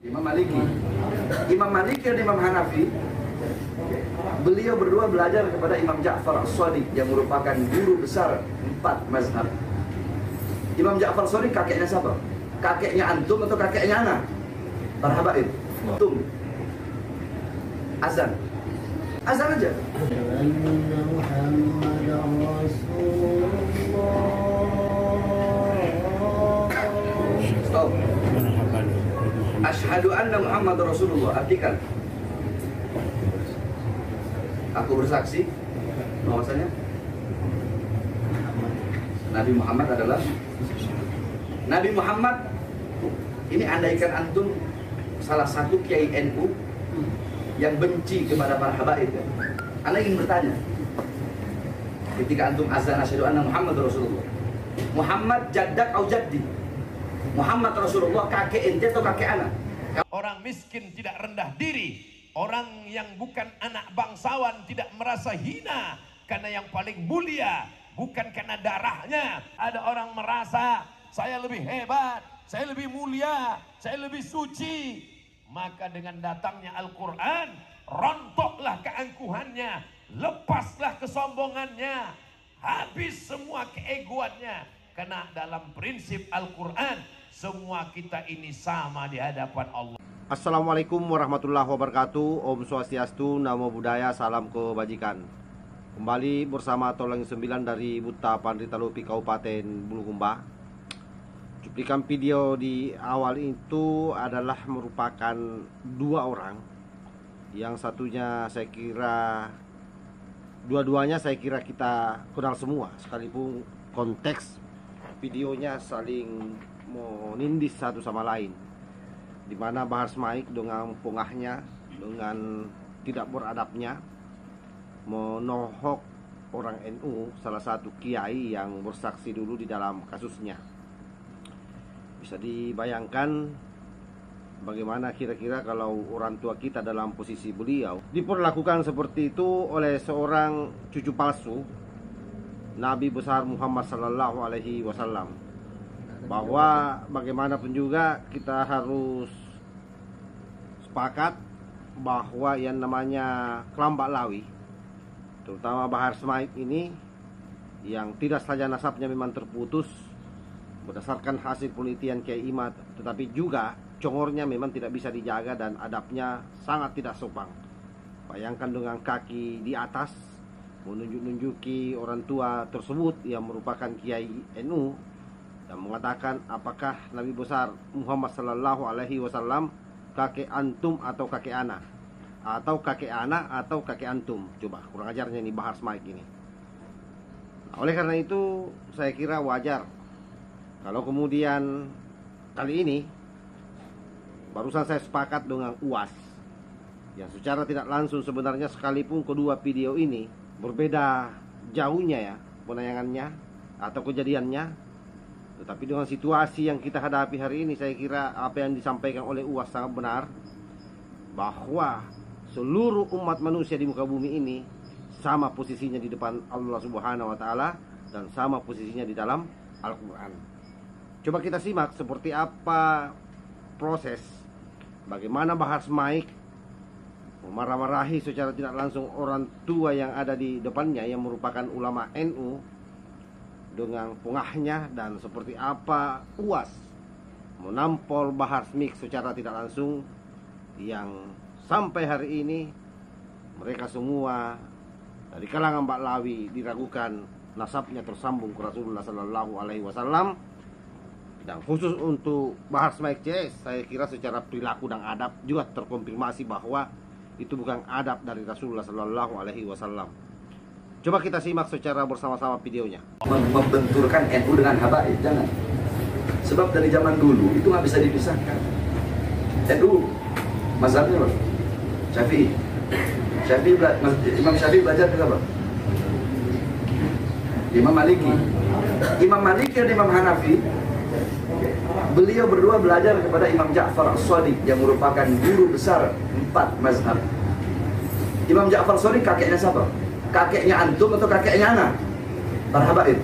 Imam Maliki. Imam Maliki dan Imam Hanafi, beliau berdua belajar kepada Imam Ja'far As-Shadiq yang merupakan guru besar 4 mazhab. Imam Ja'far As-Shadiq kakeknya siapa? Kakeknya antum atau kakeknya ana? Para habaib. Antum. Azan. Azan aja. Stop. Asyhadu anna Muhammad Rasulullah. Artikan. Aku bersaksi bahwasanya Nabi Muhammad adalah Nabi Muhammad. Ini andaikan antum salah satu kiai NU yang benci kepada para habaib, Anda ingin bertanya, ketika antum azan asyhadu anna Muhammad Rasulullah, Muhammad jaddak au jaddi, Muhammad Rasulullah kakek ente atau kakek anak? Orang miskin tidak rendah diri, orang yang bukan anak bangsawan tidak merasa hina karena yang paling mulia bukan karena darahnya. Ada orang merasa saya lebih hebat, saya lebih mulia, saya lebih suci. Maka dengan datangnya Al-Quran, rontoklah keangkuhannya, lepaslah kesombongannya, habis semua keegoannya. Karena dalam prinsip Al-Quran, semua kita ini sama di hadapan Allah. Assalamualaikum warahmatullahi wabarakatuh. Om Swastiastu, Namo Buddhaya, salam kebajikan. Kembali bersama Tolong 9 dari Buta Pandritalupi Kabupaten Bulukumba. Cuplikan video di awal itu adalah merupakan 2 orang. Yang satunya saya kira, dua-duanya saya kira kita kenal semua, sekalipun konteks videonya saling menindis satu sama lain, dimana Bahar Smaik dengan pongahnya, dengan tidak beradabnya menohok orang NU, salah satu kiai yang bersaksi dulu di dalam kasusnya. Bisa dibayangkan bagaimana kira-kira kalau orang tua kita dalam posisi beliau diperlakukan seperti itu oleh seorang cucu palsu Nabi besar Muhammad Sallallahu Alaihi Wasallam. Bahwa bagaimanapun juga kita harus sepakat bahwa yang namanya Kelambak Lawi, terutama Bahar Smaik ini, yang tidak saja nasabnya memang terputus berdasarkan hasil penelitian Kiai Imad, tetapi juga congornya memang tidak bisa dijaga dan adabnya sangat tidak sopan. Bayangkan dengan kaki di atas menunjuk-nunjuki orang tua tersebut yang merupakan Kiai NU dan mengatakan apakah Nabi besar Muhammad Sallallahu Alaihi Wasallam kakek antum atau kakek anak, atau kakek anak atau kakek antum. Coba kurang ajarnya ini Bahar Smaik ini. Oleh karena itu saya kira wajar kalau kemudian kali ini barusan saya sepakat dengan UAS yang secara tidak langsung sebenarnya sekalipun kedua video ini berbeda jauhnya ya penayangannya atau kejadiannya, tetapi dengan situasi yang kita hadapi hari ini saya kira apa yang disampaikan oleh UAS sangat benar, bahwa seluruh umat manusia di muka bumi ini sama posisinya di depan Allah Subhanahu wa Ta'ala dan sama posisinya di dalam Al-Quran. Coba kita simak seperti apa proses bagaimana Bahar Smaik memarah-marahi secara tidak langsung orang tua yang ada di depannya yang merupakan ulama NU dengan pongahnya, dan seperti apa UAS menampol Bahar Smaik secara tidak langsung yang sampai hari ini mereka semua dari kalangan Mbak Lawi diragukan nasabnya tersambung ke Rasulullah Sallallahu Alaihi Wasallam. Dan khusus untuk Bahar Smaik CS, saya kira secara perilaku dan adab juga terkonfirmasi bahwa itu bukan adab dari Rasulullah Sallallahu Alaihi Wasallam. Coba kita simak secara bersama-sama videonya. Membenturkan NU dengan habaib, jangan. Sebab dari zaman dulu itu nggak bisa dipisahkan. NU mazhabnya loh, Syafi'i. Imam Syafi'i belajar ke apa? Imam Maliki. Imam Maliki dan Imam Hanafi, beliau berdua belajar kepada Imam Ja'far As-Shadiq yang merupakan guru besar 4 mazhab. Imam Ja'far As-Shadiq kakeknya siapa? Kakeknya antum atau kakeknya ana? Para habaib.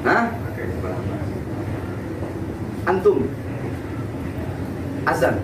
Hah? Antum. Azan.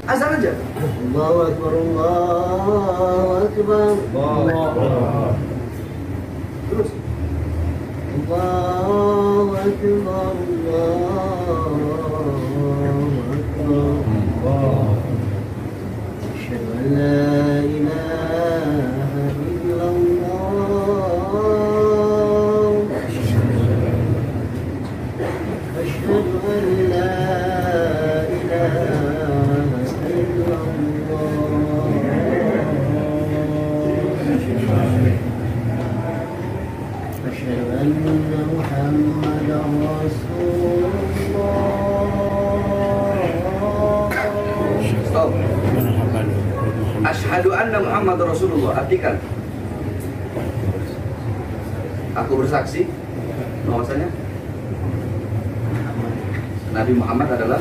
Azan aja. Allahu Akbar, Allahu Akbar, Allah. Terus. Allahu Akbar, Allahu Akbar. Asyhadu an la ilaha illallah. Asyhadu an la أشهد أن محمدا رسول الله. Stop. Asyhadu anna Muhammad Rasulullah. Artikan. Aku bersaksi bahwasanya Nabi Muhammad adalah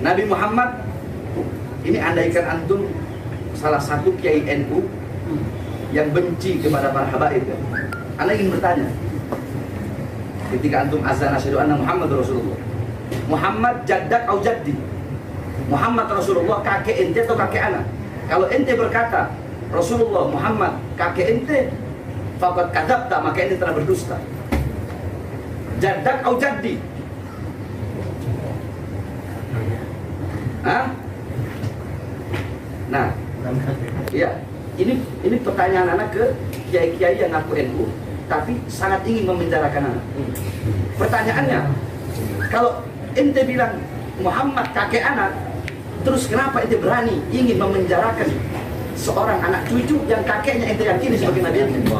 Nabi Muhammad. Ini andaikan antum salah satu kiai NU yang benci kepada para habaib, Anda ingin bertanya, ketika antum azan asyhadu anna Muhammad Rasulullah, Muhammad jaddak atau jaddi? Muhammad Rasulullah kakek ente atau kakek anak? Kalau ente berkata Rasulullah Muhammad kakek ente, faqad kadzabta, maka ente telah berdusta. Jaddak atau jaddi? Hah? Nah, iya, ini pertanyaan anak ke kiai-kiai yang ngaku NU, tapi sangat ingin memenjarakan anak. Pertanyaannya, kalau ente bilang Muhammad kakek anak, terus kenapa ente berani ingin memenjarakan seorang anak cucu yang kakeknya ente yakini sebagai nabi ente?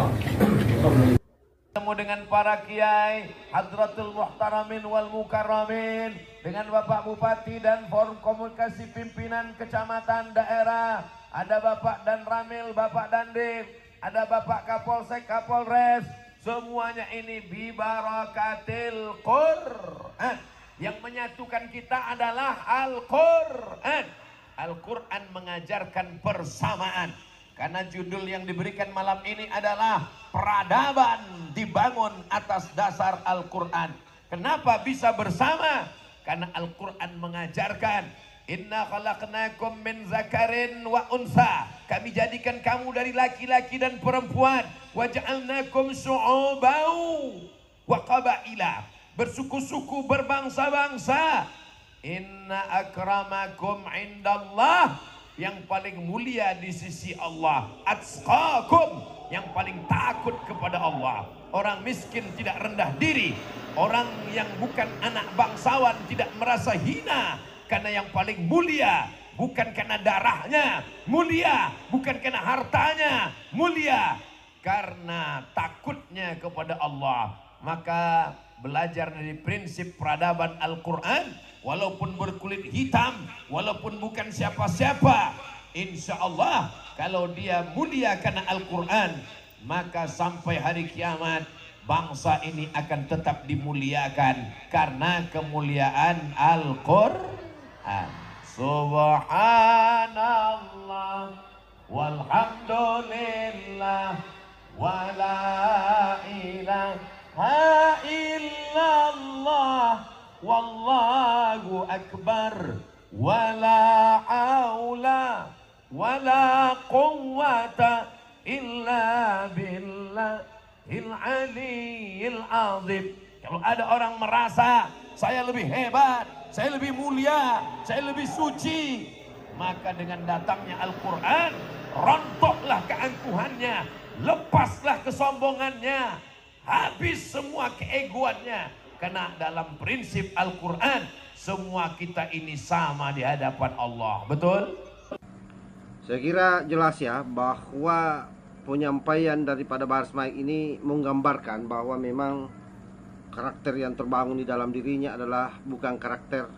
Ketemu dengan para kiai, Hadratul Muhtaramin wal Mukarramin, dengan Bapak Bupati dan Forum Komunikasi Pimpinan Kecamatan Daerah, ada Bapak Dan Ramil, Bapak Dandim, ada Bapak Kapolsek, Kapolres, semuanya ini bibarakatil Qur'an. Yang menyatukan kita adalah Al-Qur'an. Al-Quran mengajarkan persamaan. Karena judul yang diberikan malam ini adalah peradaban dibangun atas dasar Al-Quran. Kenapa bisa bersama? Karena Al-Quran mengajarkan, inna khalaqnakum min zakarin wa unsa. Kami jadikan kamu dari laki-laki dan perempuan. Wa ja'alnakum syu'ubau wa qabaila. Bersuku-suku, berbangsa-bangsa. Inna akramakum indallah, yang paling mulia di sisi Allah, atqakum, yang paling takut kepada Allah. Orang miskin tidak rendah diri, orang yang bukan anak bangsawan tidak merasa hina, karena yang paling mulia bukan karena darahnya, mulia bukan karena hartanya, mulia karena takutnya kepada Allah. Maka belajar dari prinsip peradaban Al-Quran, walaupun berkulit hitam, walaupun bukan siapa-siapa, insya Allah kalau dia mulia karena Al-Quran, maka sampai hari kiamat bangsa ini akan tetap dimuliakan karena kemuliaan Al-Quran. Subhanallah walhamdulillah wala ilaha illallah wallahu akbar wala haula wala quwwata illa billahil aliyyil azim. Kalau ada orang merasa saya lebih hebat, saya lebih mulia, saya lebih suci, maka dengan datangnya Al-Quran, rontoklah keangkuhannya, lepaslah kesombongannya, habis semua keegoannya. Karena dalam prinsip Al-Quran, semua kita ini sama di hadapan Allah. Betul? Saya kira jelas ya bahwa penyampaian daripada Bahar Smaik ini menggambarkan bahwa memang karakter yang terbangun di dalam dirinya adalah bukan karakter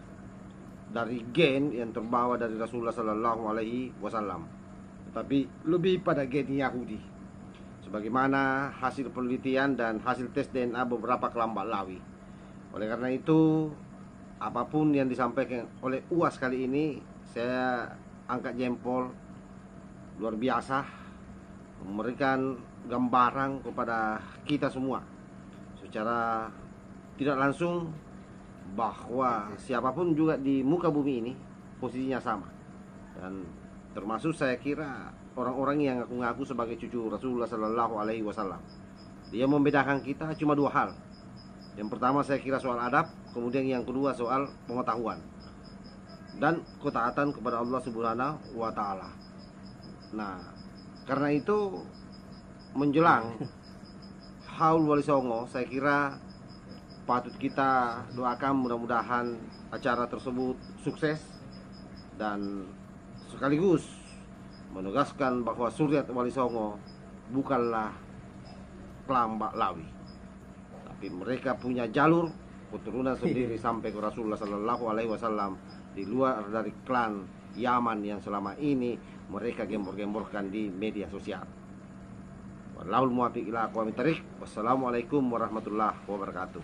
dari gen yang terbawa dari Rasulullah Sallallahu Alaihi Wasallam, tetapi lebih pada gen Yahudi. Sebagaimana hasil penelitian dan hasil tes DNA beberapa kelompok Lawi. Oleh karena itu, apapun yang disampaikan oleh UAS kali ini, saya angkat jempol. Luar biasa, memberikan gambaran kepada kita semua secara tidak langsung bahwa siapapun juga di muka bumi ini posisinya sama. Dan termasuk saya kira orang-orang yang ngaku-ngaku sebagai cucu Rasulullah Sallallahu Alaihi Wasallam. Dia membedakan kita cuma dua hal. Yang pertama saya kira soal adab, kemudian yang kedua soal pengetahuan dan ketaatan kepada Allah Subhanahu wa Ta'ala. Nah, karena itu menjelang Haul Wali Songo, saya kira patut kita doakan mudah-mudahan acara tersebut sukses dan sekaligus menegaskan bahwa Suryat Wali Songo bukanlah klan Mbak Lawi, tapi mereka punya jalur keturunan sendiri sampai ke Rasulullah Sallallahu Alaihi Wasallam, di luar dari klan Yaman yang selama ini mereka gembor-gemborkan di media sosial. Wallahul muwaffiq ila aqwamit thariq. Wassalamualaikum warahmatullahi wabarakatuh.